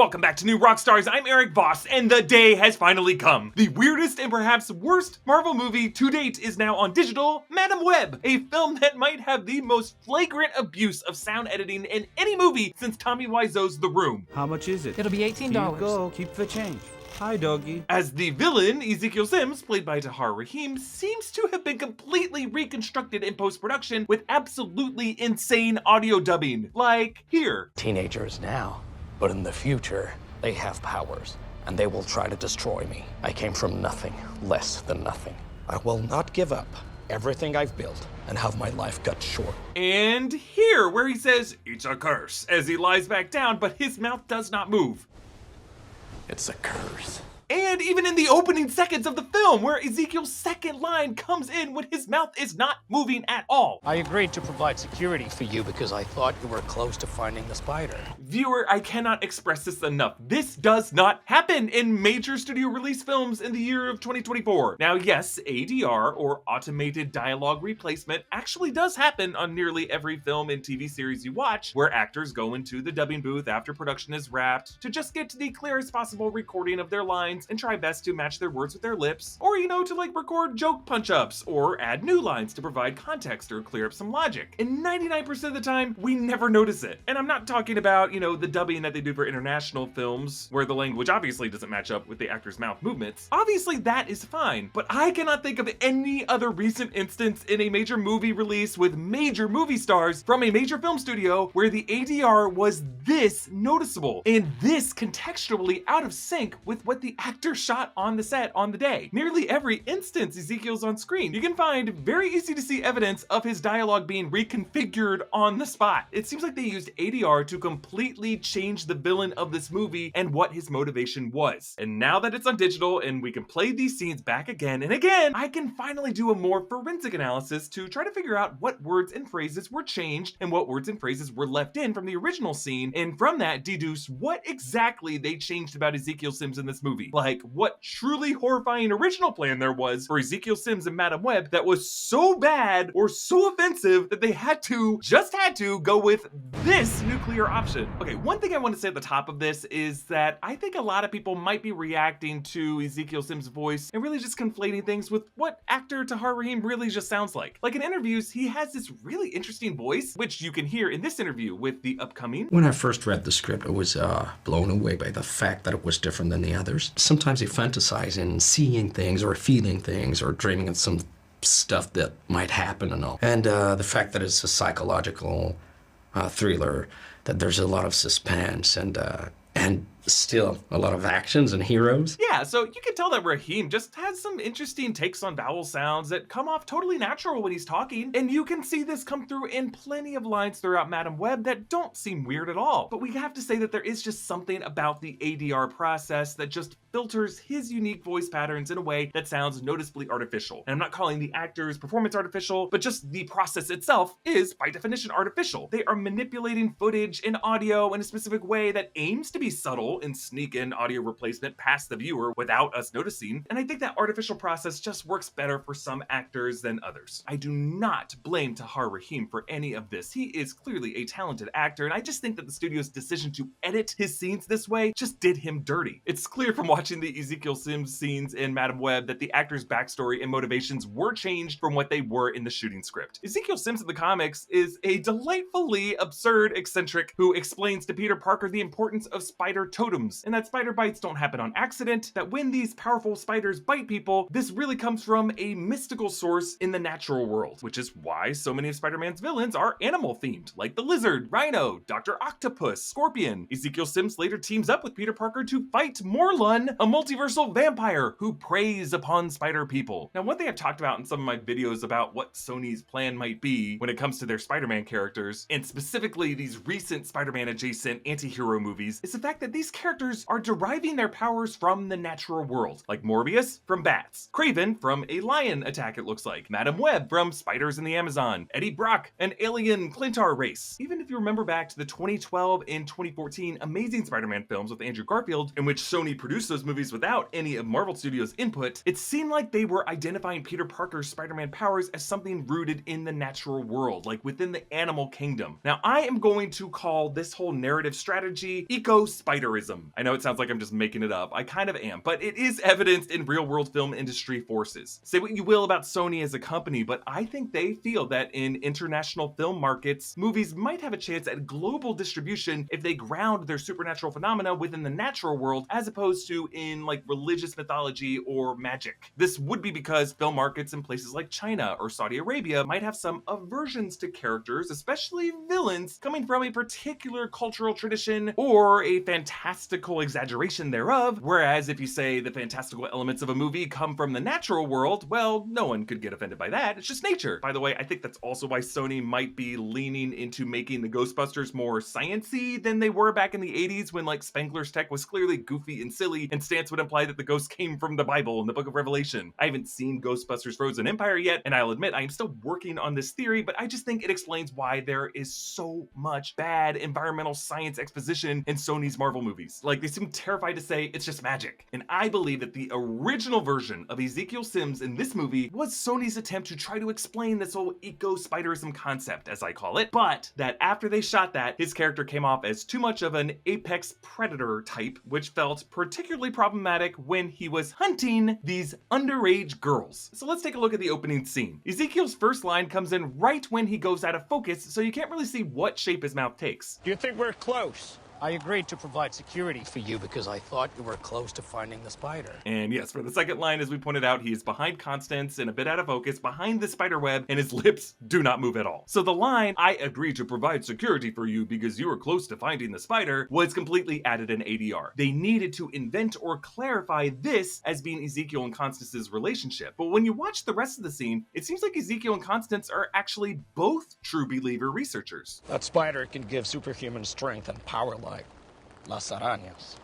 Welcome back to New Rockstars. I'm Erik Voss, and the day has finally come. The weirdest and perhaps worst Marvel movie to date is now on digital, Madame Web, a film that might have the most flagrant abuse of sound editing in any movie since Tommy Wiseau's The Room. How much is it? It'll be $18. Here you go. Keep the change. Hi, doggy. As the villain, Ezekiel Sims, played by Tahar Rahim, seems to have been completely reconstructed in post-production with absolutely insane audio dubbing, like here. Teenagers now, but in the future, they have powers, and they will try to destroy me. I came from nothing, less than nothing. I will not give up everything I've built and have my life cut short. And here, where he says, "It's a curse," as he lies back down, but his mouth does not move. It's a curse. And even in the opening seconds of the film, where Ezekiel's second line comes in when his mouth is not moving at all. I agreed to provide security for you because I thought you were close to finding the spider. Viewer, I cannot express this enough. This does not happen in major studio release films in the year of 2024. Now, yes, ADR, or automated dialogue replacement, actually does happen on nearly every film and TV series you watch, where actors go into the dubbing booth after production is wrapped to just get to the clearest possible recording of their lines and try best to match their words with their lips, or to like record joke punch-ups or add new lines to provide context or clear up some logic. And 99% of the time, we never notice it. And I'm not talking about, the dubbing that they do for international films, where the language obviously doesn't match up with the actor's mouth movements. Obviously that is fine, but I cannot think of any other recent instance in a major movie release with major movie stars from a major film studio where the ADR was this noticeable and this contextually out of sync with what the actor shot on the set on the day. Nearly every instance Ezekiel's on screen, you can find very easy to see evidence of his dialogue being reconfigured on the spot. It seems like they used ADR to completely change the villain of this movie and what his motivation was. And now that it's on digital and we can play these scenes back again and again, I can finally do a more forensic analysis to try to figure out what words and phrases were changed and what words and phrases were left in from the original scene, and from that deduce what exactly they changed about Ezekiel Sims in this movie. Like what truly horrifying original plan there was for Ezekiel Sims and Madame Web that was so bad or so offensive that they just had to go with this nuclear option. Okay, one thing I want to say at the top of this is that I think a lot of people might be reacting to Ezekiel Sims' voice and really just conflating things with what actor Tahar Rahim really just sounds like. Like in interviews, he has this really interesting voice, which you can hear in this interview with the upcoming. When I first read the script, I was blown away by the fact that it was different than the others. Sometimes you fantasize in seeing things or feeling things or dreaming of some stuff that might happen and all. And the fact that it's a psychological thriller, that there's a lot of suspense and still a lot of actions and heroes. Yeah, so you can tell that Rahim just has some interesting takes on vowel sounds that come off totally natural when he's talking, and you can see this come through in plenty of lines throughout Madame Web that don't seem weird at all. But we have to say that there is just something about the ADR process that just filters his unique voice patterns in a way that sounds noticeably artificial. And I'm not calling the actor's performance artificial, but just the process itself is by definition artificial. They are manipulating footage and audio in a specific way that aims to be subtle and sneak in audio replacement past the viewer without us noticing, and I think that artificial process just works better for some actors than others. I do not blame Tahar Rahim for any of this. He is clearly a talented actor, and I just think that the studio's decision to edit his scenes this way just did him dirty. It's clear from watching the Ezekiel Sims scenes in Madame Web that the actor's backstory and motivations were changed from what they were in the shooting script. Ezekiel Sims in the comics is a delightfully absurd eccentric who explains to Peter Parker the importance of spider totems, and that spider bites don't happen on accident, that when these powerful spiders bite people, this really comes from a mystical source in the natural world, which is why so many of Spider-Man's villains are animal themed, like the Lizard, Rhino, Dr. Octopus, Scorpion. Ezekiel Sims later teams up with Peter Parker to fight Morlun, a multiversal vampire who preys upon spider people. Now, one thing I've talked about in some of my videos about what Sony's plan might be when it comes to their Spider-Man characters, and specifically these recent Spider-Man adjacent anti-hero movies, is the fact that these characters are deriving their powers from the natural world, like Morbius from bats, Kraven from a lion attack it looks like, Madame Web from spiders in the Amazon, Eddie Brock, an alien Clintar race. Even if you remember back to the 2012 and 2014 Amazing Spider-Man films with Andrew Garfield, in which Sony produced those movies without any of Marvel Studios' input, it seemed like they were identifying Peter Parker's Spider-Man powers as something rooted in the natural world, like within the animal kingdom. Now, I am going to call this whole narrative strategy eco-spiderism. spiderism. I know it sounds like I'm just making it up. I kind of am, but it is evidenced in real-world film industry forces. Say what you will about Sony as a company, but I think they feel that in international film markets, movies might have a chance at global distribution if they ground their supernatural phenomena within the natural world as opposed to in like religious mythology or magic. This would be because film markets in places like China or Saudi Arabia might have some aversions to characters, especially villains, coming from a particular cultural tradition or a fantastical exaggeration thereof, whereas if you say the fantastical elements of a movie come from the natural world, well, no one could get offended by that. It's just nature. By the way, I think that's also why Sony might be leaning into making the Ghostbusters more science-y than they were back in the 80s when like Spengler's tech was clearly goofy and silly, and stance would imply that the ghost came from the Bible and the Book of Revelation. I haven't seen Ghostbusters Frozen Empire yet, and I'll admit I am still working on this theory, but I just think it explains why there is so much bad environmental science exposition in Sony's Marvel movies. Like, they seem terrified to say it's just magic. And I believe that the original version of Ezekiel Sims in this movie was Sony's attempt to try to explain this whole eco-spiderism concept, as I call it, but that after they shot that, his character came off as too much of an apex predator type, which felt particularly problematic when he was hunting these underage girls. So let's take a look at the opening scene. Ezekiel's first line comes in right when he goes out of focus, so you can't really see what shape his mouth takes. Do you think we're close? I agreed to provide security For you, because I thought you were close to finding the spider. And yes, for the second line, as we pointed out, he is behind Constance and a bit out of focus behind the spider web, and his lips do not move at all. So the line, I agree to provide security for you because you were close to finding the spider, was completely added in ADR. They needed to invent or clarify this as being Ezekiel and Constance's relationship. But when you watch the rest of the scene, it seems like Ezekiel and Constance are actually both true believer researchers. That spider can give superhuman strength and power like Las Arañas.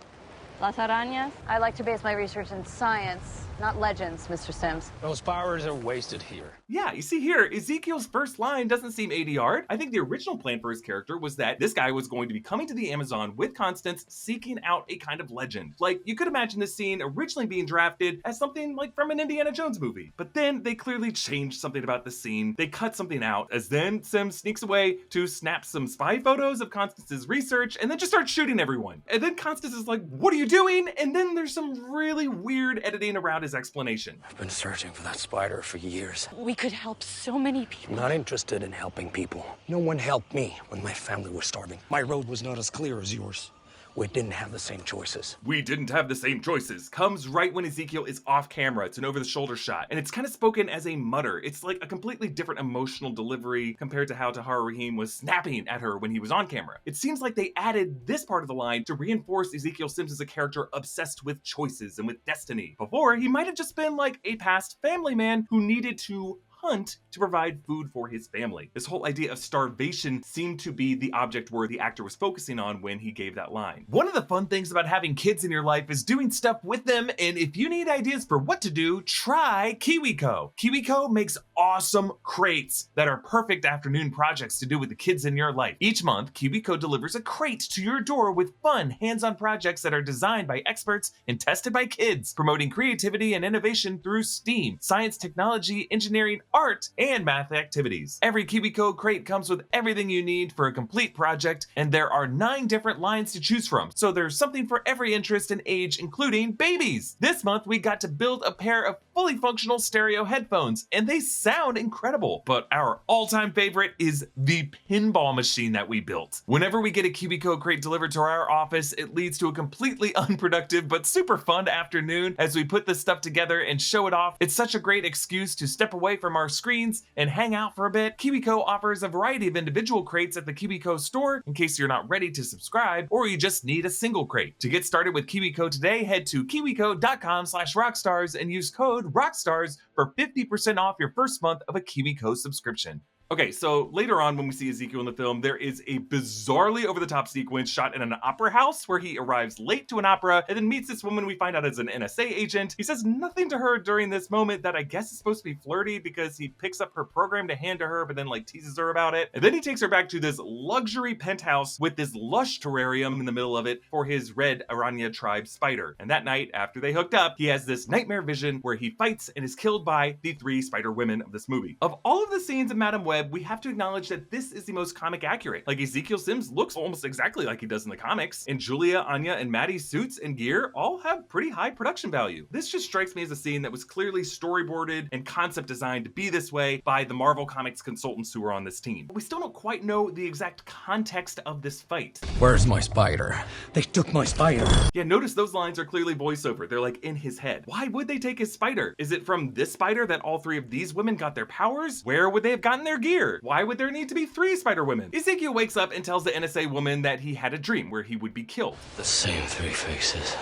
Las Arañas? I like to base my research in science, not legends, Mr. Sims. Those powers are wasted here. Yeah, you see here, Ezekiel's first line doesn't seem ADR'd. I think the original plan for his character was that this guy was going to be coming to the Amazon with Constance, seeking out a kind of legend. Like, you could imagine this scene originally being drafted as something like from an Indiana Jones movie. But then they clearly changed something about the scene. They cut something out, as then Sims sneaks away to snap some spy photos of Constance's research and then just starts shooting everyone. And then Constance is like, what are you doing? And then there's some really weird editing around his explanation. I've been searching for that spider for years. We could help so many I'm people. not interested in helping people. No one helped me when my family was starving. My road was not as clear as yours. We didn't have the same choices. We didn't have the same choices comes right when Ezekiel is off camera. It's an over-the-shoulder shot, and it's kind of spoken as a mutter. It's like a completely different emotional delivery compared to how Tahar Rahim was snapping at her when he was on camera. It seems like they added this part of the line to reinforce Ezekiel Sims as a character obsessed with choices and with destiny. Before, he might have just been like a past family man who needed to hunt to provide food for his family. This whole idea of starvation seemed to be the object where the actor was focusing on when he gave that line. One of the fun things about having kids in your life is doing stuff with them, and if you need ideas for what to do, try KiwiCo. KiwiCo makes awesome crates that are perfect afternoon projects to do with the kids in your life. Each month, KiwiCo delivers a crate to your door with fun, hands-on projects that are designed by experts and tested by kids, promoting creativity and innovation through STEAM, science, technology, engineering, art, and math activities. Every KiwiCo crate comes with everything you need for a complete project, and there are 9 different lines to choose from, so there's something for every interest and age, including babies. This month, we got to build a pair of fully functional stereo headphones, and they sound incredible. But our all-time favorite is the pinball machine that we built. Whenever we get a KiwiCo crate delivered to our office, it leads to a completely unproductive but super fun afternoon as we put this stuff together and show it off. It's such a great excuse to step away from our screens and hang out for a bit. KiwiCo offers a variety of individual crates at the KiwiCo store in case you're not ready to subscribe or you just need a single crate. To get started with KiwiCo today, head to kiwico.com/rockstars and use code ROCKSTARS for 50% off your first month of a KiwiCo subscription. Okay, so later on when we see Ezekiel in the film, there is a bizarrely over-the-top sequence shot in an opera house where he arrives late to an opera and then meets this woman we find out is an NSA agent. He says nothing to her during this moment that I guess is supposed to be flirty because he picks up her program to hand to her but then like teases her about it. And then he takes her back to this luxury penthouse with this lush terrarium in the middle of it for his red Aranya tribe spider. And that night, after they hooked up, he has this nightmare vision where he fights and is killed by the 3 spider women of this movie. Of all of the scenes in Madame Web Web, we have to acknowledge that this is the most comic accurate. Like, Ezekiel Sims looks almost exactly like he does in the comics, and Julia, Anya, and Maddie's suits and gear all have pretty high production value. This just strikes me as a scene that was clearly storyboarded and concept designed to be this way by the Marvel Comics consultants who are on this team. But we still don't quite know the exact context of this fight. Where's my spider? They took my spider. Yeah, notice those lines are clearly voiceover. They're like in his head. Why would they take his spider? Is it from this spider that all three of these women got their powers? Where would they have gotten their gear? Why would there need to be 3 spider women? Ezekiel wakes up and tells the NSA woman that he had a dream where he would be killed. The same 3 faces.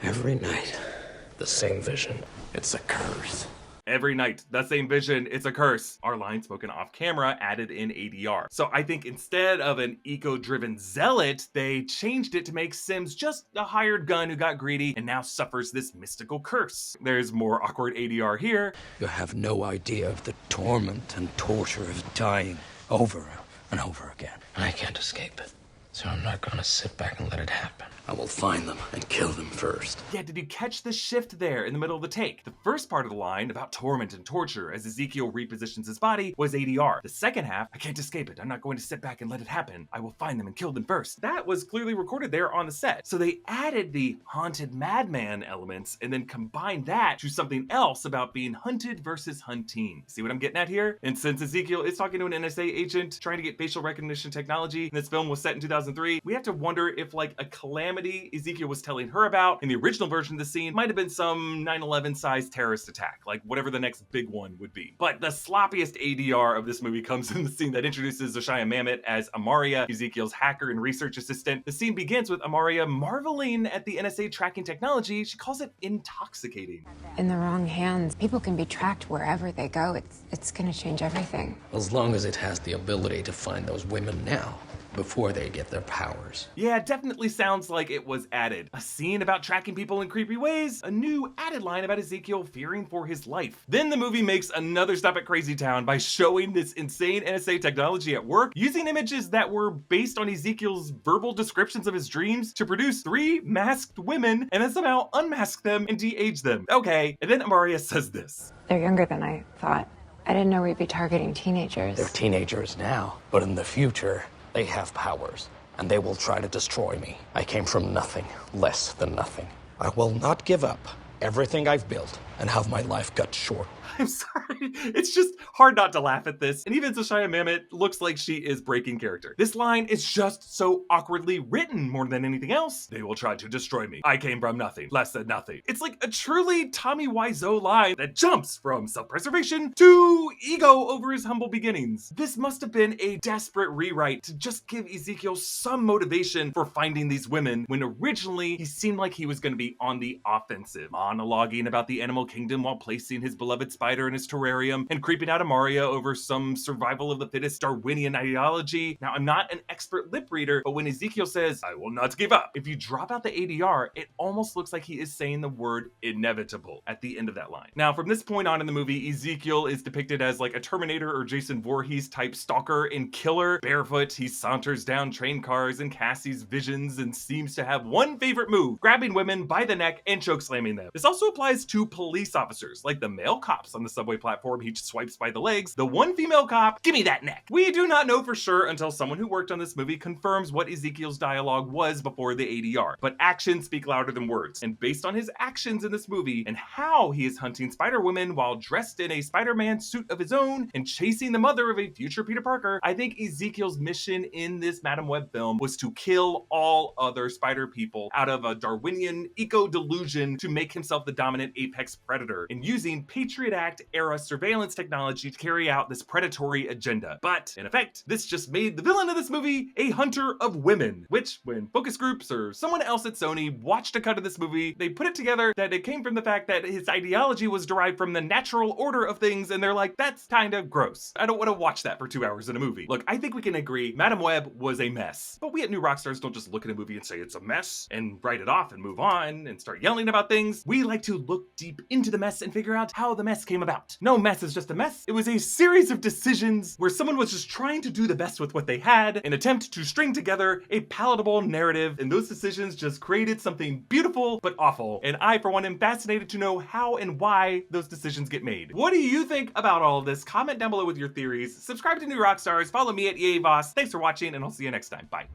Every night. The same vision. It's a curse. Every night, that same vision, it's a curse. Our line spoken off camera added in ADR. So I think instead of an eco-driven zealot, they changed it to make Sims just a hired gun who got greedy and now suffers this mystical curse. There's more awkward ADR here. You have no idea of the torment and torture of dying over and over again. I can't escape it. So I'm not gonna sit back and let it happen. I will find them and kill them first. Yeah, did you catch the shift there in the middle of the take? The first part of the line about torment and torture as Ezekiel repositions his body was ADR. The second half, I can't escape it. I'm not going to sit back and let it happen. I will find them and kill them first. That was clearly recorded there on the set. So they added the haunted madman elements and then combined that to something else about being hunted versus hunting. See what I'm getting at here? And since Ezekiel is talking to an NSA agent trying to get facial recognition technology, and this film was set in 2003, we have to wonder if like a calamity Ezekiel was telling her about in the original version of the scene might have been some 9/11 sized terrorist attack, like whatever the next big one would be. But the sloppiest ADR of this movie comes in the scene that introduces Dashiell Mamet as Amaria, Ezekiel's hacker and research assistant. The scene begins with Amaria marveling at the NSA tracking technology. She calls it intoxicating. In the wrong hands, people can be tracked wherever they go. It's gonna change everything. As long as it has the ability to find those women now, before they get their powers. Yeah, it definitely sounds like it was added. A scene about tracking people in creepy ways, a new added line about Ezekiel fearing for his life. Then the movie makes another stop at Crazy Town by showing this insane NSA technology at work, using images that were based on Ezekiel's verbal descriptions of his dreams to produce 3 masked women and then somehow unmask them and de-age them. Okay, and then Amaria says this. They're younger than I thought. I didn't know we'd be targeting teenagers. They're teenagers now, but in the future, they have powers, and they will try to destroy me. I came from nothing, less than nothing. I will not give up everything I've built and have my life cut short. I'm sorry. It's just hard not to laugh at this. And even Dashiell Mamet looks like she is breaking character. This line is just so awkwardly written more than anything else. They will try to destroy me. I came from nothing, less than nothing. It's like a truly Tommy Wiseau line that jumps from self-preservation to ego over his humble beginnings. This must have been a desperate rewrite to just give Ezekiel some motivation for finding these women when originally he seemed like he was going to be on the offensive, monologuing about the animal kingdom while placing his beloved spider in his terrarium and creeping out Amaria over some survival of the fittest Darwinian ideology. Now, I'm not an expert lip reader, but when Ezekiel says, I will not give up, if you drop out the ADR, it almost looks like he is saying the word inevitable at the end of that line. Now, from this point on in the movie, Ezekiel is depicted as like a Terminator or Jason Voorhees type stalker and killer. Barefoot, he saunters down train cars in Cassie's visions and seems to have one favorite move, grabbing women by the neck and chokeslamming them. This also applies to police officers, like the male cops on the subway platform he swipes by the legs. The one female cop, give me that neck. We do not know for sure until someone who worked on this movie confirms what Ezekiel's dialogue was before the ADR, but actions speak louder than words. And based on his actions in this movie and how he is hunting Spider-Woman while dressed in a Spider-Man suit of his own and chasing the mother of a future Peter Parker, I think Ezekiel's mission in this Madam Web film was to kill all other Spider people out of a Darwinian eco-delusion to make himself the dominant apex predator and using Patriot Act era surveillance technology to carry out this predatory agenda. But in effect, this just made the villain of this movie a hunter of women, which when focus groups or someone else at Sony watched a cut of this movie, they put it together that it came from the fact that his ideology was derived from the natural order of things, and they're like, that's kind of gross. I don't want to watch that for 2 hours in a movie. Look, I think we can agree Madam Web was a mess, but we at New Rockstars don't just look at a movie and say it's a mess and write it off and move on and start yelling about things. We like to look deep into the mess and figure out how the mess came about. No mess is just a mess. It was a series of decisions where someone was just trying to do the best with what they had, an attempt to string together a palatable narrative, and those decisions just created something beautiful but awful. And I, for one, am fascinated to know how and why those decisions get made. What do you think about all of this? Comment down below with your theories. Subscribe to New Rockstars, follow me at Erik Voss. Thanks for watching, and I'll see you next time. Bye.